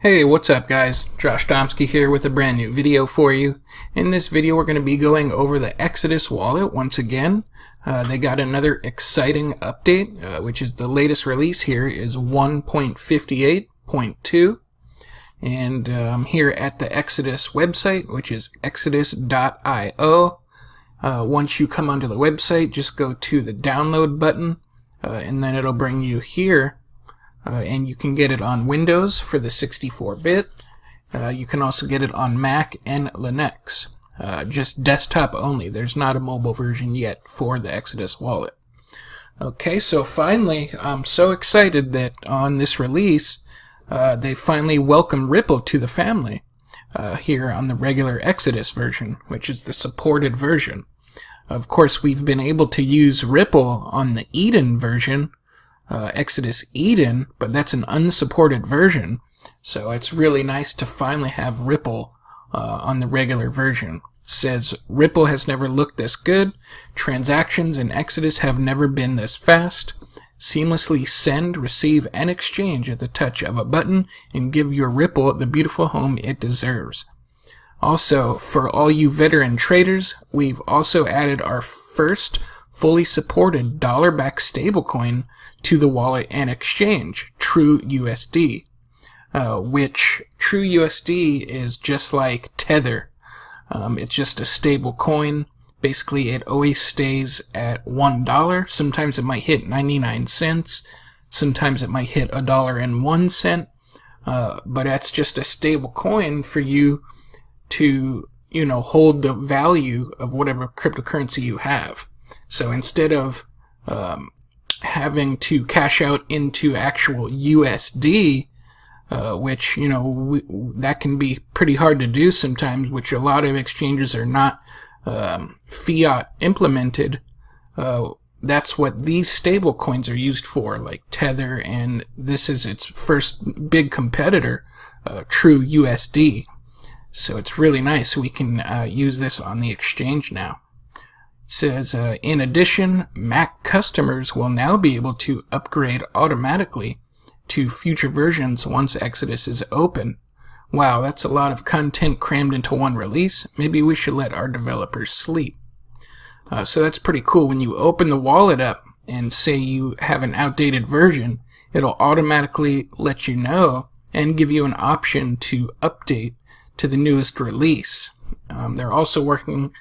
Hey, what's up guys? Josh Domsky here with a brand new video for you. In this video we're going to be going over the Exodus wallet once again. They got another exciting update, which is the latest release here is 1.58.2. And I'm here at the Exodus website, which is exodus.io. Once you come onto the website, just go to the download button, and then it'll bring you here. And you can get it on Windows for the 64-bit. You can also get it on Mac and Linux. Just desktop only. There's not a mobile version yet for the Exodus wallet. Okay, so finally, I'm so excited that on this release, they finally welcome Ripple to the family here on the regular Exodus version, which is the supported version. Of course, we've been able to use Ripple on the Eden version, Exodus Eden, but that's an unsupported version, so it's really nice to finally have Ripple on the regular version. It says, Ripple has never looked this good, transactions in Exodus have never been this fast, seamlessly send, receive, and exchange at the touch of a button, and give your Ripple the beautiful home it deserves. Also, for all you veteran traders, we've also added our first fully supported dollar-backed stablecoin to the wallet and exchange, TrueUSD, which TrueUSD is just like Tether. It's just a stable coin. Basically, it always stays at $1. Sometimes it might hit 99 cents. Sometimes it might hit $1.01. But that's just a stable coin for you to, hold the value of whatever cryptocurrency you have. So instead of having to cash out into actual USD, which, that can be pretty hard to do sometimes, which a lot of exchanges are not fiat implemented, that's what these stable coins are used for, like Tether, and this is its first big competitor, TrueUSD. So it's really nice. We can use this on the exchange now. It says, in addition, Mac customers will now be able to upgrade automatically to future versions once Exodus is open. Wow, that's a lot of content crammed into one release. Maybe we should let our developers sleep. So that's pretty cool. When you open the wallet up and say you have an outdated version, it'll automatically let you know and give you an option to update to the newest release. They're also working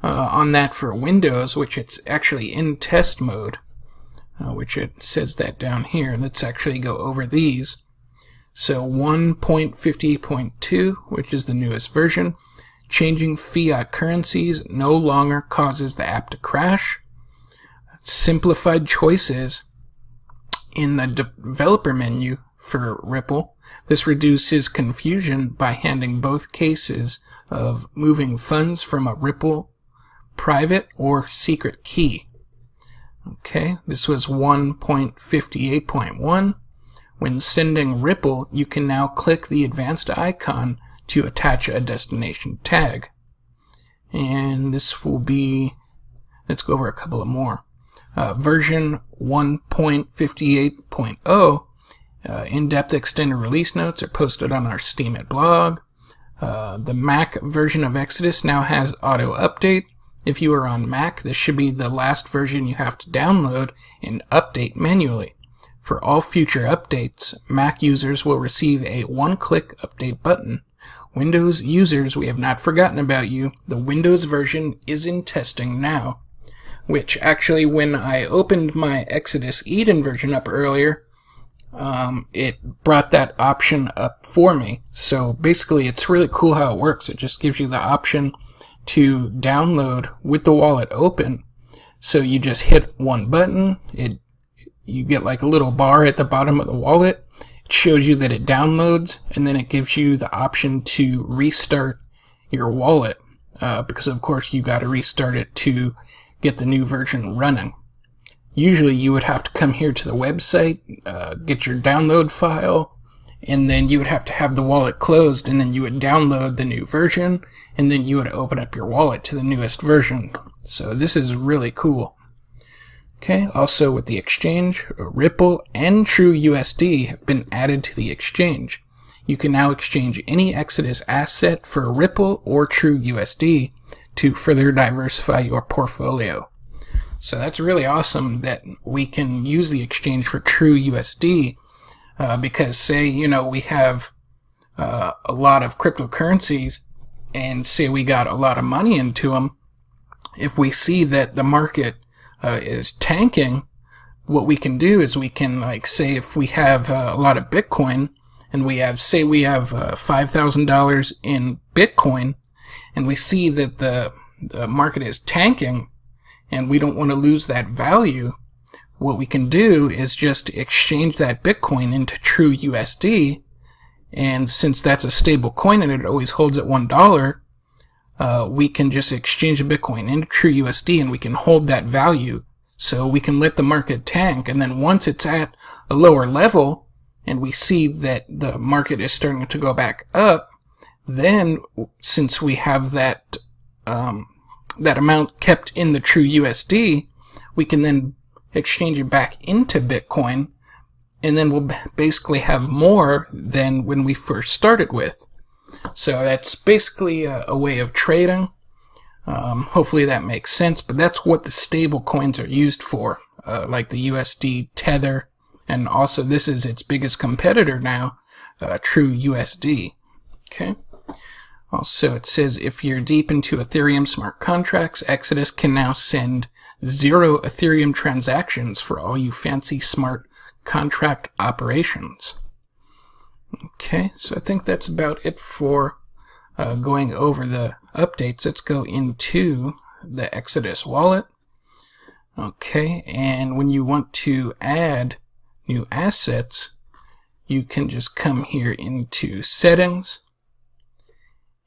on that for Windows, which it's actually in test mode, which it says that down here. Let's actually go over these. So 1.50.2, which is the newest version, changing fiat currencies no longer causes the app to crash. Simplified choices in the developer menu for Ripple. This reduces confusion by handling both cases of moving funds from a Ripple private or secret key. Okay, this was 1.58.1. When sending Ripple, you can now click the advanced icon to attach a destination tag. And this will be, let's go over a couple of more. Version 1.58.0, in-depth extended release notes are posted on our Steemit blog. The Mac version of Exodus now has auto update. If you are on Mac, this should be the last version you have to download and update manually. For all future updates, Mac users will receive a one-click update button. Windows users, we have not forgotten about you. The Windows version is in testing now, which actually when I opened my Exodus Eden version up earlier, it brought that option up for me. So basically it's really cool how it works. It just gives you the option to download with the wallet open. So you just hit one button, you get like a little bar at the bottom of the wallet. It shows you that it downloads, and then it gives you the option to restart your wallet, because of course you got to restart it to get the new version running. Usually you would have to come here to the website, get your download file, and then you would have to have the wallet closed, and then you would download the new version, and then you would open up your wallet to the newest version. So this is really cool. Okay, also with the exchange, Ripple and TrueUSD have been added to the exchange. you can now exchange any Exodus asset for Ripple or TrueUSD to further diversify your portfolio. So that's really awesome that we can use the exchange for TrueUSD, because say, we have a lot of cryptocurrencies, and say we got a lot of money into them. If we see that the market is tanking, what we can do is we can, say if we have a lot of Bitcoin, and we have $5,000 in Bitcoin, and we see that the market is tanking, and we don't want to lose that value, what we can do is just exchange that Bitcoin into TrueUSD, and since that's a stable coin and it always holds at $1, we can just exchange a Bitcoin into TrueUSD, and we can hold that value. So we can let the market tank, and then once it's at a lower level, and we see that the market is starting to go back up, then since we have that amount kept in the TrueUSD, we can then exchange it back into Bitcoin, and then we'll basically have more than when we first started with. So that's basically a way of trading. Hopefully that makes sense, but that's what the stable coins are used for, like the USD Tether, and also this is its biggest competitor now, TrueUSD. Okay. Also, it says if you're deep into Ethereum smart contracts, Exodus can now send 0 Ethereum transactions for all you fancy smart contract operations. Okay, so I think that's about it for going over the updates. Let's go into the Exodus wallet. Okay, and when you want to add new assets, you can just come here into settings,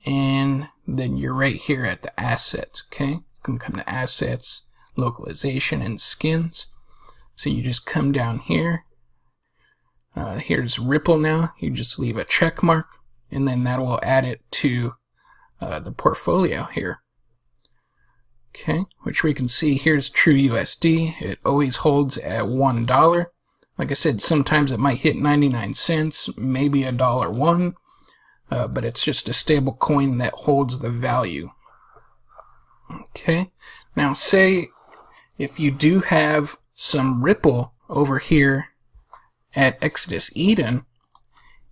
and then you're right here at the assets. Okay, you can come to assets, localization, and skins. So you just come down here. Here's Ripple now. You just leave a check mark, and then that will add it to the portfolio here. Okay, which we can see here's TrueUSD. It always holds at $1. Like I said, sometimes it might hit 99 cents, maybe $1.01, but it's just a stable coin that holds the value. Okay, now say if you do have some Ripple over here at Exodus Eden,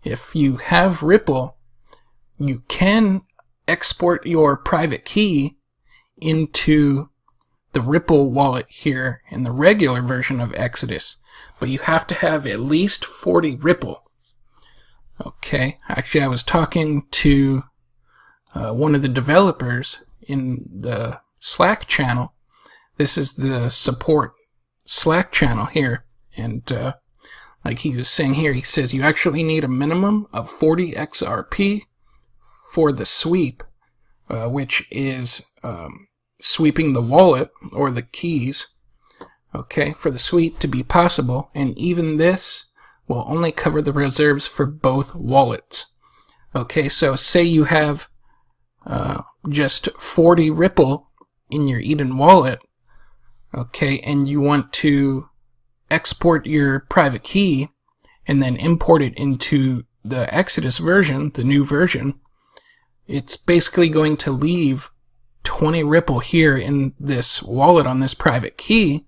if you have Ripple, you can export your private key into the Ripple wallet here in the regular version of Exodus, but you have to have at least 40 Ripple. Okay, actually I was talking to one of the developers in the Slack channel. This is the support Slack channel here, and like he was saying here, he says you actually need a minimum of 40 XRP for the sweep, which is sweeping the wallet or the keys, okay, for the sweep to be possible, and even this will only cover the reserves for both wallets. Okay, so say you have just 40 Ripple in your Eden wallet, okay, and you want to export your private key and then import it into the Exodus version, the new version, it's basically going to leave 20 Ripple here in this wallet on this private key,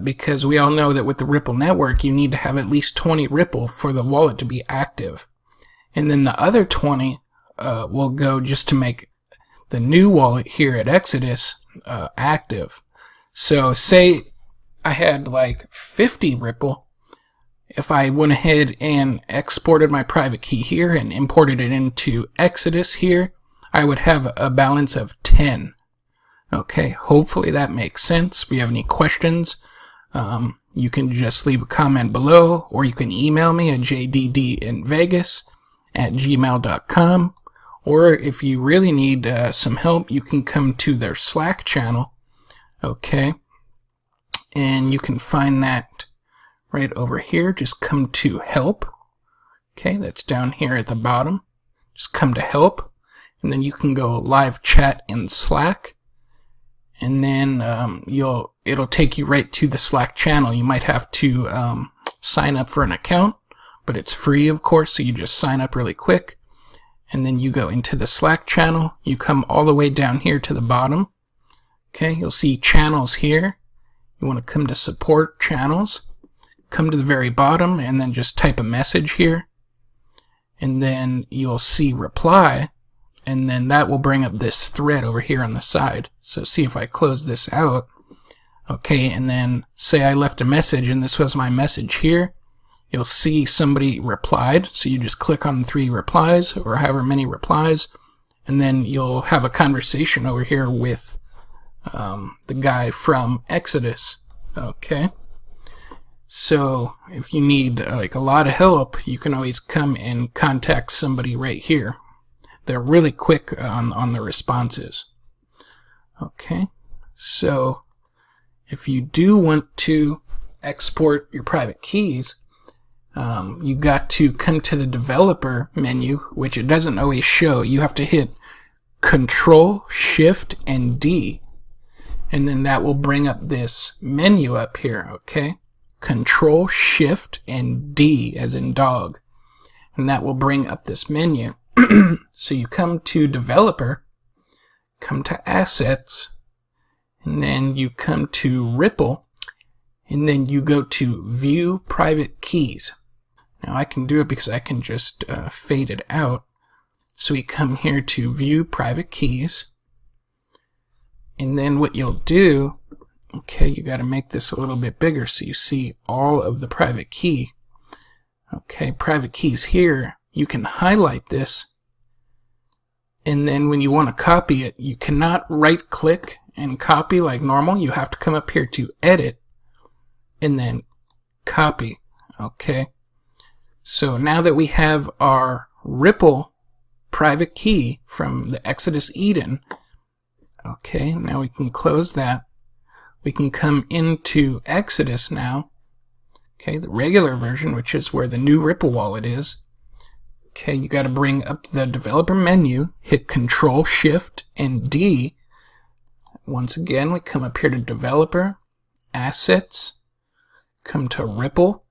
because we all know that with the Ripple network, you need to have at least 20 Ripple for the wallet to be active. And then the other 20 will go just to make the new wallet here at Exodus active. So say I had like 50 Ripple. If I went ahead and exported my private key here and imported it into Exodus here, I would have a balance of 10. Okay, hopefully that makes sense. If you have any questions, you can just leave a comment below, or you can email me at jddinvegas@gmail.com. Or if you really need some help, you can come to their Slack channel. Okay, and you can find that right over here. Just come to help. Okay, that's down here at the bottom. Just come to help, and then you can go live chat in Slack, and then it'll take you right to the Slack channel. You might have to sign up for an account, but it's free, of course, so you just sign up really quick. And then you go into the Slack channel. You come all the way down here to the bottom. Okay, you'll see channels here. You want to come to support channels. Come to the very bottom and then just type a message here. And then you'll see reply. And then that will bring up this thread over here on the side. So see if I close this out. Okay, and then say I left a message and this was my message here. You'll see somebody replied. So you just click on the 3 replies or however many replies. And then you'll have a conversation over here with the guy from Exodus. Okay. So if you need like a lot of help, you can always come and contact somebody right here. They're really quick on the responses. Okay. So if you do want to export your private keys, you got to come to the developer menu, which it doesn't always show. You have to hit Control, Shift, and D. And then that will bring up this menu up here, okay? Control, Shift, and D, as in dog. And that will bring up this menu. So you come to Developer, come to Assets, and then you come to Ripple, and then you go to View Private Keys. Now I can do it because I can just fade it out. So we come here to View Private Keys. And then what you'll do, okay, you got to make this a little bit bigger so you see all of the private key. Okay, private keys here, you can highlight this. And then when you want to copy it, you cannot right click and copy like normal. You have to come up here to edit and then copy. Okay. So now that we have our Ripple private key from the Exodus Eden, okay, now we can close that. We can come into Exodus now. Okay, the regular version, which is where the new Ripple wallet is. Okay, you got to bring up the developer menu, hit Control, Shift, and D. Once again, we come up here to Developer, Assets, come to Ripple,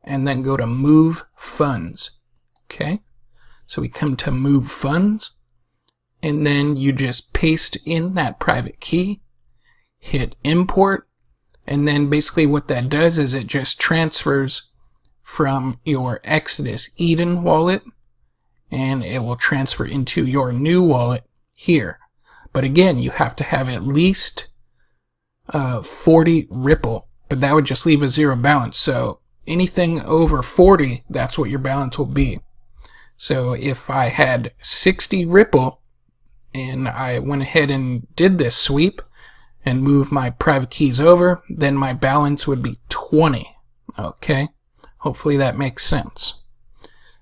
and then go to Move Funds. Okay, so we come to Move Funds. And then you just paste in that private key, hit import, and then basically what that does is it just transfers from your Exodus Eden wallet, and it will transfer into your new wallet here. But again, you have to have at least 40 Ripple, but that would just leave a 0 balance. So anything over 40, that's what your balance will be. So if I had 60 Ripple, and I went ahead and did this sweep and moved my private keys over, then my balance would be 20. Okay? Hopefully that makes sense.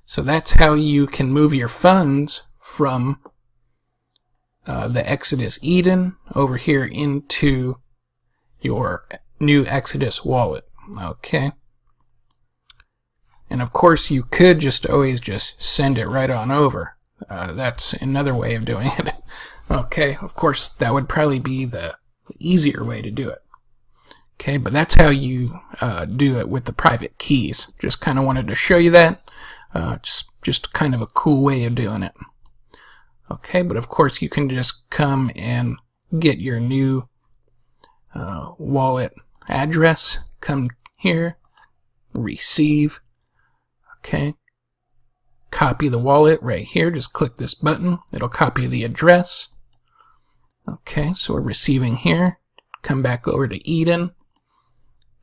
So that's how you can move your funds from the Exodus Eden over here into your new Exodus wallet. Okay? And of course you could just always just send it right on over. That's another way of doing it. Okay, of course, that would probably be the easier way to do it. Okay, but that's how you do it with the private keys. Just kind of wanted to show you that. Just kind of a cool way of doing it. Okay, but of course, you can just come and get your new wallet address. Come here, receive. Okay. Copy the wallet right here. Just click this button. It'll copy the address. Okay, so we're receiving here. Come back over to Eden.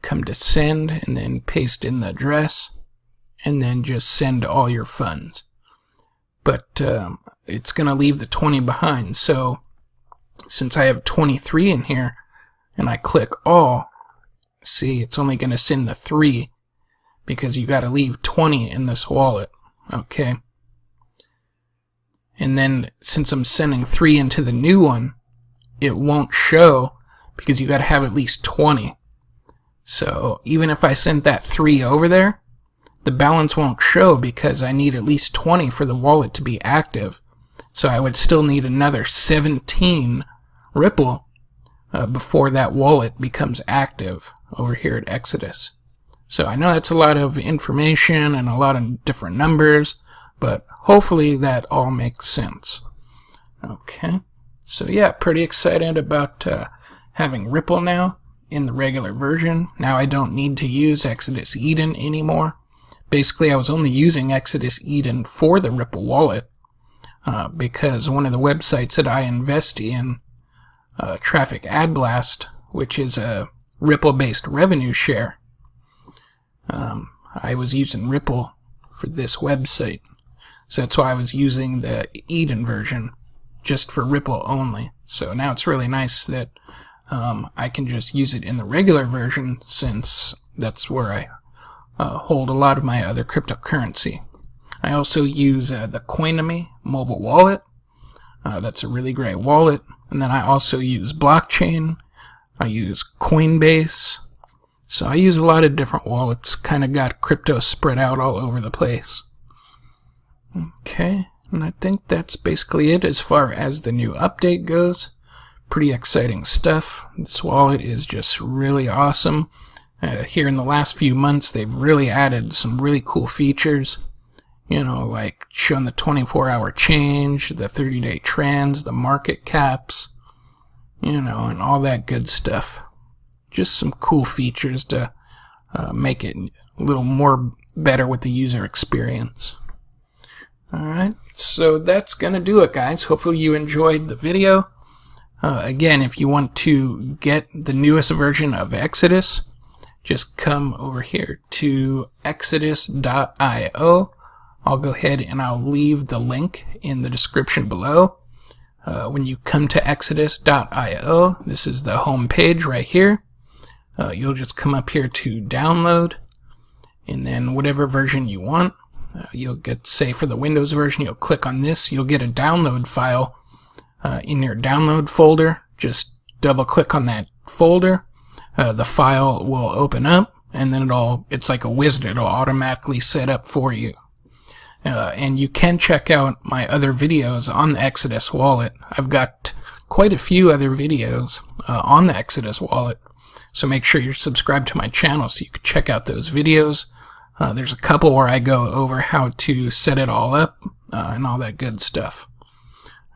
Come to send and then paste in the address. And then just send all your funds. But it's going to leave the 20 behind. So since I have 23 in here and I click all, see, it's only going to send the 3 because you got to leave 20 in this wallet. Okay. And then since I'm sending 3 into the new one, it won't show because you got to have at least 20. So even if I sent that 3 over there, the balance won't show because I need at least 20 for the wallet to be active. So I would still need another 17 Ripple before that wallet becomes active over here at Exodus. So I know that's a lot of information and a lot of different numbers, but hopefully that all makes sense. Okay, so yeah, pretty excited about having Ripple now in the regular version. Now I don't need to use Exodus Eden anymore. Basically, I was only using Exodus Eden for the Ripple wallet because one of the websites that I invest in, trafficadblast, which is a Ripple-based revenue share, I was using Ripple for this website. So that's why I was using the Eden version just for Ripple only. So now it's really nice that I can just use it in the regular version, since that's where I hold a lot of my other cryptocurrency. I also use the Coinomy mobile wallet. That's a really great wallet. And then I also use blockchain. I use Coinbase. So I use a lot of different wallets. Kind of got crypto spread out all over the place. Okay, and I think that's basically it as far as the new update goes. Pretty exciting stuff. This wallet is just really awesome. Here in the last few months, they've really added some really cool features. You know, like showing the 24-hour change, the 30-day trends, the market caps, you know, and all that good stuff. Just some cool features to make it a little more better with the user experience. Alright, so that's going to do it, guys. Hopefully you enjoyed the video. Again, if you want to get the newest version of Exodus, just come over here to exodus.io. I'll go ahead and I'll leave the link in the description below. When you come to exodus.io, this is the home page right here. You'll just come up here to download, and then whatever version you want. You'll get, say for the Windows version, you'll click on this, you'll get a download file in your download folder. Just double click on that folder. The file will open up, and then it's like a wizard, it'll automatically set up for you. And you can check out my other videos on the Exodus wallet. I've got quite a few other videos on the Exodus wallet, so make sure you're subscribed to my channel so you can check out those videos. There's a couple where I go over how to set it all up and all that good stuff.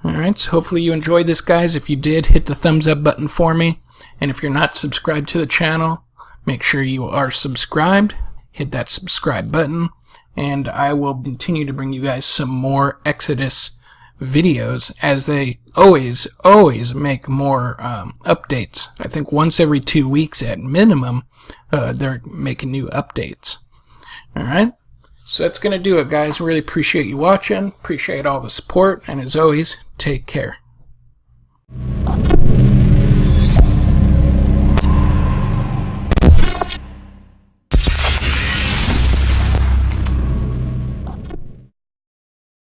Alright, so hopefully you enjoyed this, guys. If you did, hit the thumbs up button for me. And if you're not subscribed to the channel, make sure you are subscribed. Hit that subscribe button. And I will continue to bring you guys some more Exodus videos as they always make more updates. I think once every 2 weeks at minimum, they're making new updates. Alright, so that's going to do it, guys. Really appreciate you watching. Appreciate all the support. And as always, take care.